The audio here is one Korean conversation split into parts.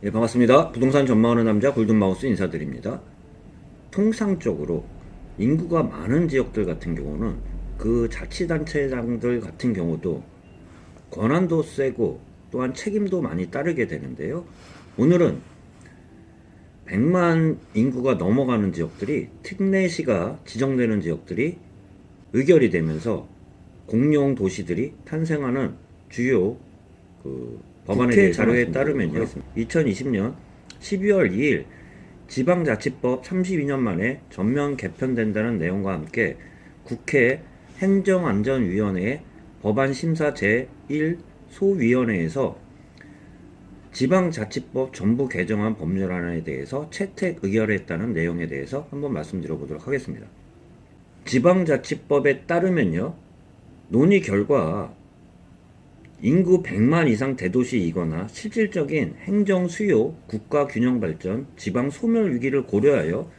예, 반갑습니다. 부동산 전망하는 남자 골든마우스 인사드립니다. 통상적으로 인구가 많은 지역들 같은 경우는 그 자치단체장들 같은 경우도 권한도 세고 또한 책임도 많이 따르게 되는데요. 오늘은 100만 인구가 넘어가는 지역들이 특례시가 지정되는 지역들이 의결이 되면서 공용 도시들이 탄생하는 주요 법안에 대해 자료에 따르면요. 2020년 12월 2일 지방자치법 32년 만에 전면 개편된다는 내용과 함께 국회 행정안전위원회 법안심사 제1 소위원회에서 지방자치법 전부 개정안 법률안에 대해서 채택 의결했다는 내용에 대해서 한번 말씀드려보도록 하겠습니다. 지방자치법에 따르면요, 논의 결과 인구 100만 이상 대도시이거나 실질적인 행정 수요, 국가 균형 발전, 지방 소멸 위기를 고려하여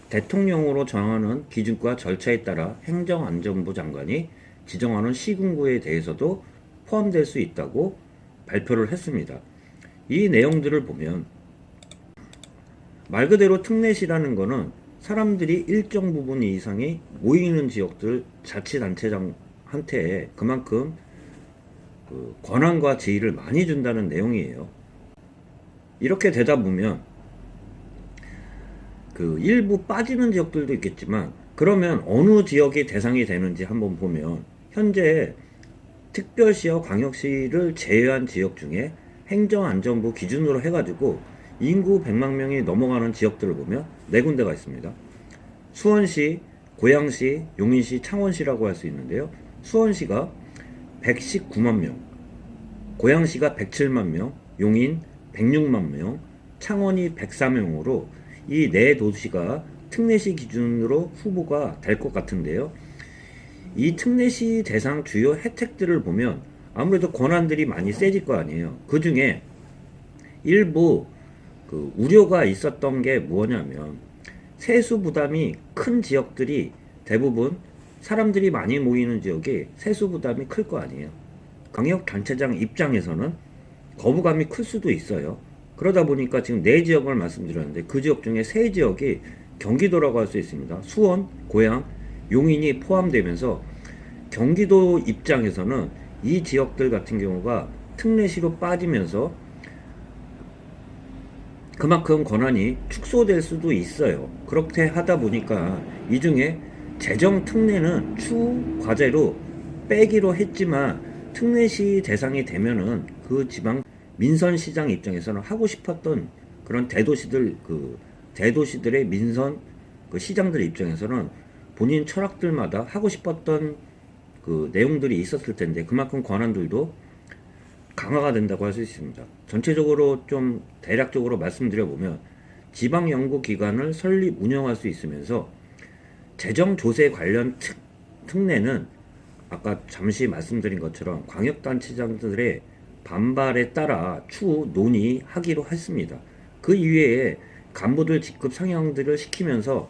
대통령으로 정하는 기준과 절차에 따라 행정안전부 장관이 지정하는 시군구에 대해서도 포함될 수 있다고 발표를 했습니다. 이 내용들을 보면 말 그대로 특례시라는 거는 사람들이 일정 부분 이상이 모이는 지역들 자치단체장한테 그만큼 권한과 지위를 많이 준다는 내용이에요. 이렇게 되다 보면 일부 빠지는 지역들도 있겠지만, 그러면 어느 지역이 대상이 되는지 한번 보면 현재 특별시와 광역시를 제외한 지역 중에 행정안전부 기준으로 해가지고 인구 100만 명이 넘어가는 지역들을 보면 4군데가 있습니다. 수원시, 고양시, 용인시, 창원시라고 할 수 있는데요. 수원시가 119만 명, 고양시가 107만 명, 용인 106만 명, 창원이 104명으로 이 네 도시가 특례시 기준으로 후보가 될 것 같은데요. 이 특례시 대상 주요 혜택들을 보면 아무래도 권한들이 많이 세질 거 아니에요. 그 중에 일부 우려가 있었던 게 뭐냐면, 세수 부담이 큰 지역들이 대부분 사람들이 많이 모이는 지역이 세수 부담이 클 거 아니에요. 광역단체장 입장에서는 거부감이 클 수도 있어요. 그러다 보니까 지금 4지역을 말씀드렸는데 그 지역 중에 3지역이 경기도라고 할 수 있습니다. 수원, 고양, 용인이 포함되면서 경기도 입장에서는 이 지역들 같은 경우가 특례시로 빠지면서 그만큼 권한이 축소될 수도 있어요. 그렇게 하다 보니까 이 중에 재정 특례는 추후 과제로 빼기로 했지만, 특례시 대상이 되면은 그 지방 민선시장 입장에서는 하고 싶었던 그런 대도시들의 민선 시장들 입장에서는 본인 철학들마다 하고 싶었던 내용들이 있었을 텐데, 그만큼 권한들도 강화가 된다고 할 수 있습니다. 전체적으로 좀 대략적으로 말씀드려보면 지방연구기관을 설립 운영할 수 있으면서 재정조세 관련 특례는 아까 잠시 말씀드린 것처럼 광역단체장들의 반발에 따라 추후 논의하기로 했습니다. 그 이외에 간부들 직급 상향들을 시키면서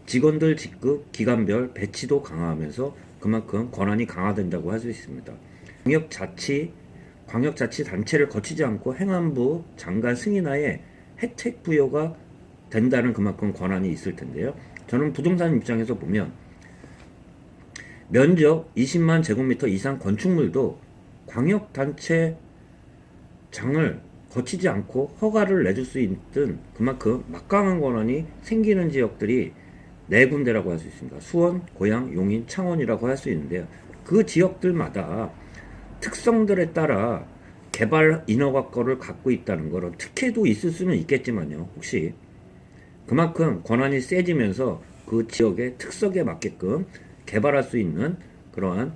직원들 직급 기관별 배치도 강화하면서 그만큼 권한이 강화된다고 할 수 있습니다. 광역자치단체를 거치지 않고 행안부 장관 승인하에 혜택 부여가 된다는 그만큼 권한이 있을 텐데요. 저는 부동산 입장에서 보면 면적 20만 제곱미터 이상 건축물도 광역단체장을 거치지 않고 허가를 내줄 수 있든 그만큼 막강한 권한이 생기는 지역들이 4군데라고 할 수 있습니다. 수원, 고양, 용인, 창원이라고 할 수 있는데요. 그 지역들마다 특성들에 따라 개발 인허가권을 갖고 있다는 거는 특혜도 있을 수는 있겠지만요. 혹시 그만큼 권한이 세지면서 그 지역의 특성에 맞게끔 개발할 수 있는 그러한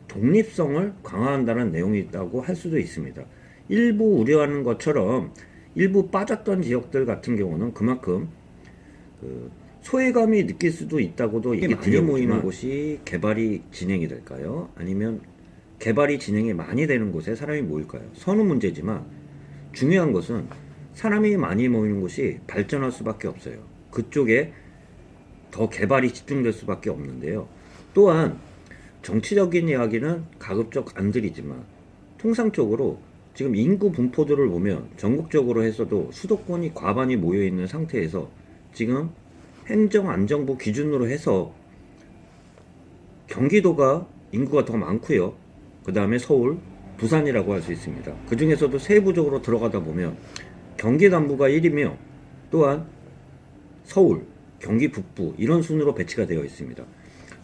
독립성을 강화한다는 내용이 있다고 할 수도 있습니다. 일부 우려하는 것처럼 일부 빠졌던 지역들 같은 경우는 그만큼 소외감이 느낄 수도 있다고도 얘기 많이 모이는 곳이 개발이 진행이 될까요? 아니면 개발이 진행이 많이 되는 곳에 사람이 모일까요? 선후 문제지만 중요한 것은 사람이 많이 모이는 곳이 발전할 수밖에 없어요. 그쪽에 더 개발이 집중될 수밖에 없는데요. 또한 정치적인 이야기는 가급적 안 드리지만 통상적으로 지금 인구 분포들을 보면 전국적으로 해서도 수도권이 과반이 모여 있는 상태에서 지금 행정안정부 기준으로 해서 경기도가 인구가 더 많고요. 그 다음에 서울, 부산이라고 할 수 있습니다. 그 중에서도 세부적으로 들어가다 보면 경기 남부가 1이며 또한 서울, 경기 북부 이런 순으로 배치가 되어 있습니다.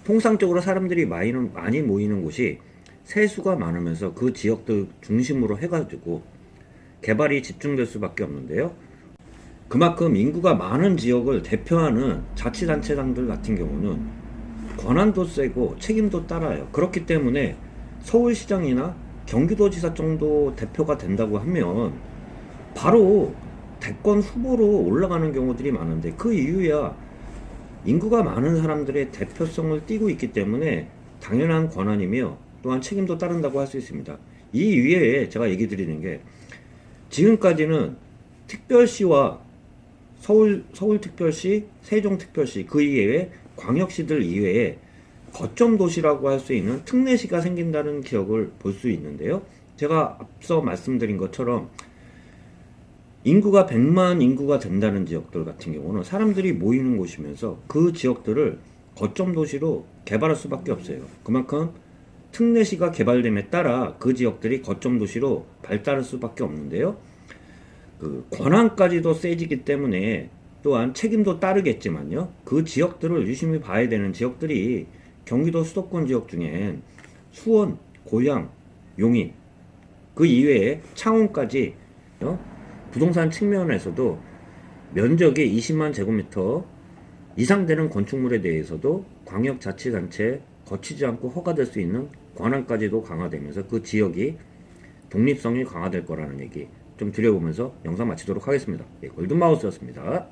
통상적으로 사람들이 많이 모이는 곳이 세수가 많으면서 그 지역들 중심으로 해가지고 개발이 집중될 수밖에 없는데요. 그만큼 인구가 많은 지역을 대표하는 자치단체장들 같은 경우는 권한도 세고 책임도 따라요. 그렇기 때문에 서울시장이나 경기도지사 정도 대표가 된다고 하면 바로 대권 후보로 올라가는 경우들이 많은데, 그 이유야 인구가 많은 사람들의 대표성을 띠고 있기 때문에 당연한 권한이며 또한 책임도 따른다고 할 수 있습니다. 이 이외에 제가 얘기 드리는 게, 지금까지는 특별시와 서울특별시, 세종특별시, 그 이외에 광역시들 이외에 거점 도시라고 할 수 있는 특례시가 생긴다는 기억을 볼 수 있는데요. 제가 앞서 말씀드린 것처럼 인구가 100만 인구가 된다는 지역들 같은 경우는 사람들이 모이는 곳이면서 그 지역들을 거점 도시로 개발할 수밖에 없어요. 그만큼 특례시가 개발됨에 따라 그 지역들이 거점 도시로 발달할 수밖에 없는데요. 그 권한까지도 세지기 때문에 또한 책임도 따르겠지만요. 그 지역들을 유심히 봐야 되는 지역들이 경기도 수도권 지역 중엔 수원, 고양, 용인, 그 이외에 창원까지 부동산 측면에서도 면적이 20만 제곱미터 이상 되는 건축물에 대해서도 광역자치단체에 거치지 않고 허가될 수 있는 권한까지도 강화되면서 그 지역이 독립성이 강화될 거라는 얘기 좀 드려보면서 영상 마치도록 하겠습니다. 골든마우스였습니다.